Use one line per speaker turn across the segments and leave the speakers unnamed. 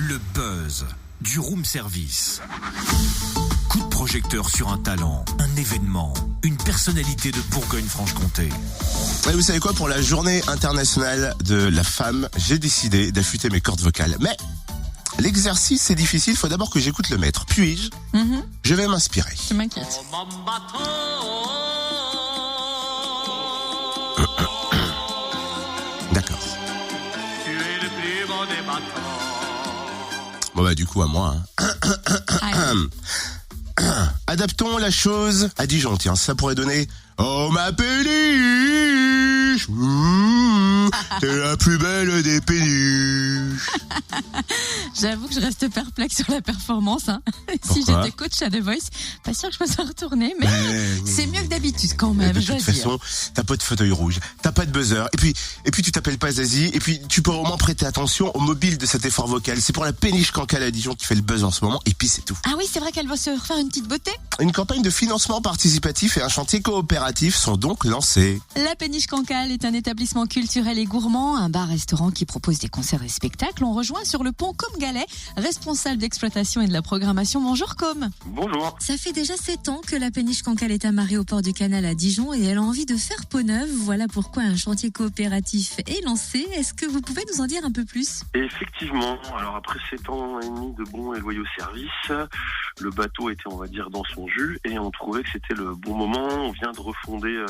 Le buzz du room service. Coup de projecteur sur un talent, un événement, une personnalité de Bourgogne-Franche-Comté.
Et vous savez quoi, pour la journée internationale de la femme, j'ai décidé d'affûter mes cordes vocales. Mais l'exercice c'est difficile, il faut d'abord que j'écoute le maître. Puis-je Je vais m'inspirer.
Je m'inquiète.
D'accord. Bon bah du coup à moi. Adaptons la chose à Dijon. Tiens, ça pourrait donner oh ma péniche, t'es la plus belle des péniches.
J'avoue que je reste perplexe sur la performance. Si
Pourquoi
j'étais coach à The Voice, pas sûr que je peux s'en retourner, mais c'est mieux que d'habitude quand même.
De toute façon, t'as pas de fauteuil rouge, t'as pas de buzzer, et puis tu t'appelles pas Zazie, et puis tu peux au moins prêter attention au mobile de cet effort vocal. C'est pour la péniche Cancale à Dijon qui fait le buzz en ce moment, et puis c'est tout.
Ah oui, c'est vrai qu'elle va se refaire une petite beauté.
Une campagne de financement participatif et un chantier coopératif sont donc lancés.
La Péniche Cancale est un établissement culturel et gourmand, un bar-restaurant qui propose des concerts et spectacles. On rejoint sur le pont Com Galet, responsable d'exploitation et de la programmation. Bonjour Com.
Bonjour.
Ça fait déjà 7 ans que la Péniche Cancale est amarrée au port du Canal à Dijon et elle a envie de faire peau neuve. Voilà pourquoi un chantier coopératif est lancé. Est-ce que vous pouvez nous en dire un peu plus ?
Effectivement, alors après 7 ans et demi de bons et loyaux services, le bateau était, on va dire, dans son jus et on trouvait que c'était le bon moment. On vient de refonder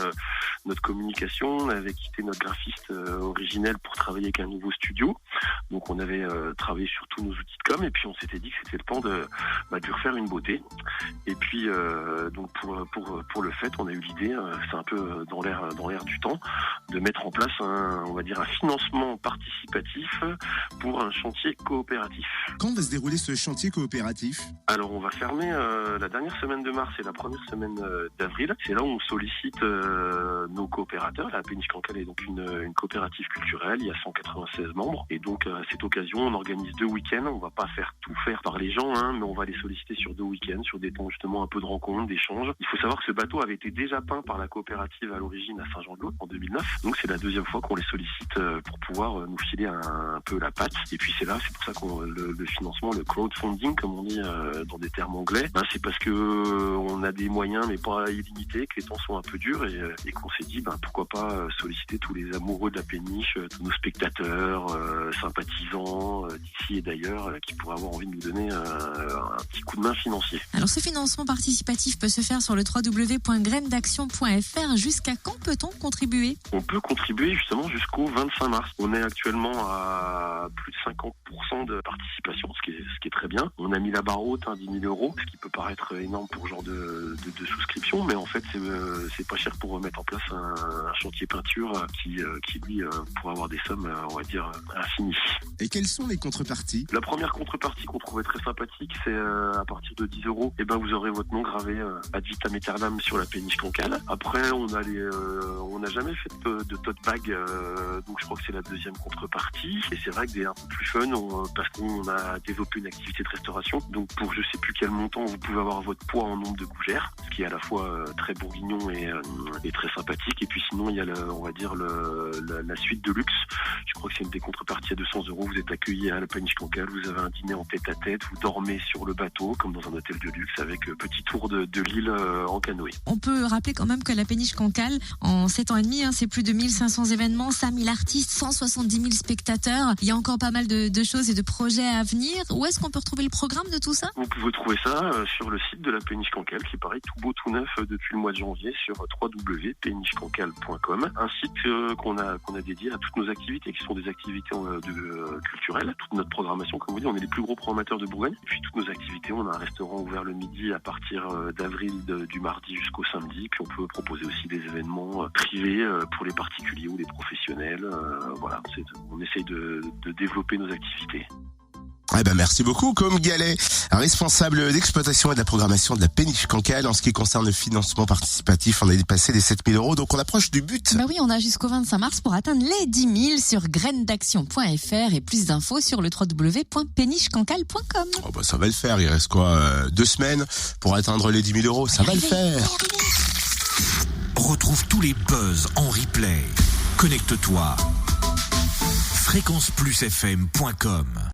notre communication, on avait quitté notre graphiste originel pour travailler avec un nouveau studio. Donc on avait travaillé sur tous nos outils de com et puis on s'était dit que c'était le temps de lui refaire une beauté. Et puis donc pour le fait, on a eu l'idée, c'est un peu dans l'air du temps, de mettre en place un financement participatif pour un chantier coopératif.
Quand va se dérouler ce chantier coopératif ?
Alors on va fermer la dernière semaine de mars et la première semaine d'avril. C'est là où on sollicite nos coopérateurs. La Péniche Cancale est donc une coopérative culturelle. Il y a 196 membres. Et donc à cette occasion, on organise 2 week-ends. On va pas tout faire par les gens, mais on va les solliciter sur 2 week-ends, sur des temps justement un peu de rencontres, d'échanges. Il faut savoir que ce bateau avait été déjà peint par la coopérative à l'origine à Saint-Jean-de-Lô en 2009. Donc c'est la deuxième fois qu'on les sollicite pour pouvoir nous filer un peu la patte. Et puis c'est pour ça qu'on le financement, le crowdfunding comme on dit dans des termes anglais, c'est parce que on a des moyens mais pas illimités, que les temps sont un peu durs et qu'on s'est dit pourquoi pas solliciter tous les amoureux de la péniche, tous nos spectateurs, sympathisants d'ici et d'ailleurs qui pourraient avoir envie de nous donner un petit coup de main financier.
Alors ce financement participatif peut se faire sur le www.graindaction.fr. Jusqu'à quand peut-on contribuer ?
On peut contribuer justement jusqu'au 25 mars. On est actuellement à plus de 50% de participation, ce qui est très bien. On a mis la barre haute, 10 000 €, ce qui peut paraître énorme pour ce genre de souscription, mais en fait c'est pas cher pour mettre en place un chantier peinture qui lui pourrait avoir des sommes on va dire infinies.
Et quelles sont les contreparties ?
La première contrepartie qu'on trouvait très sympathique, c'est à partir de 10 €, vous aurez votre nom gravé ad vitam aeternam sur la Péniche Cancale. Après on n'a jamais fait de tote bag, donc je crois que c'est la deuxième contrepartie. Et c'est vrai que des un peu plus fun, parce qu'on a développé une activité de restauration. Donc pour je sais plus quel montant, vous pouvez avoir votre poids en nombre de gougères, ce qui est à la fois très bourguignon et très sympathique. Et puis sinon il y a la suite de luxe. Je crois que c'est une des contreparties à 200 €. Vous êtes accueilli à la Péniche Cancale, vous avez un dîner en tête-à-tête, vous dormez sur le bateau comme dans un hôtel de luxe avec petit tour de l'île en canoë.
On peut rappeler quand même que la Péniche Cancale, en 7 ans et demi, c'est plus de 1500 événements, 5000 artistes, 170 000 spectateurs. Il y a encore pas mal de choses et de projets à venir. Où est-ce qu'on peut retrouver le programme de tout ça ?
Vous pouvez trouver ça sur le site de la Péniche Cancale, qui paraît tout beau, tout neuf depuis le mois de janvier sur www.penichecancale.com. Un site qu'on a dédié à toutes nos activités, qui sont des activités culturelles. Toute notre programmation, comme vous dites, on est les plus gros programmateurs de Bourgogne. Et puis toutes nos activités, on a un restaurant ouvert le midi à partir d'avril, du mardi jusqu'au samedi. Puis on peut proposer aussi des événements privés pour les particuliers ou les professionnels. Voilà, on essaye de développer nos activités.
Merci beaucoup, Com Galet, responsable d'exploitation et de la programmation de la Péniche Cancale. En ce qui concerne le financement participatif, on a dépassé les 7 000 €, donc on approche du but.
Oui, on a jusqu'au 25 mars pour atteindre les 10 000 sur graindaction.fr et plus d'infos sur le www.penichecancale.com.
Ça va le faire, il reste quoi 2 semaines pour atteindre les 10 000 €, ça va le faire.
Retrouve tous les buzz en replay. Connecte-toi. fréquenceplusfm.com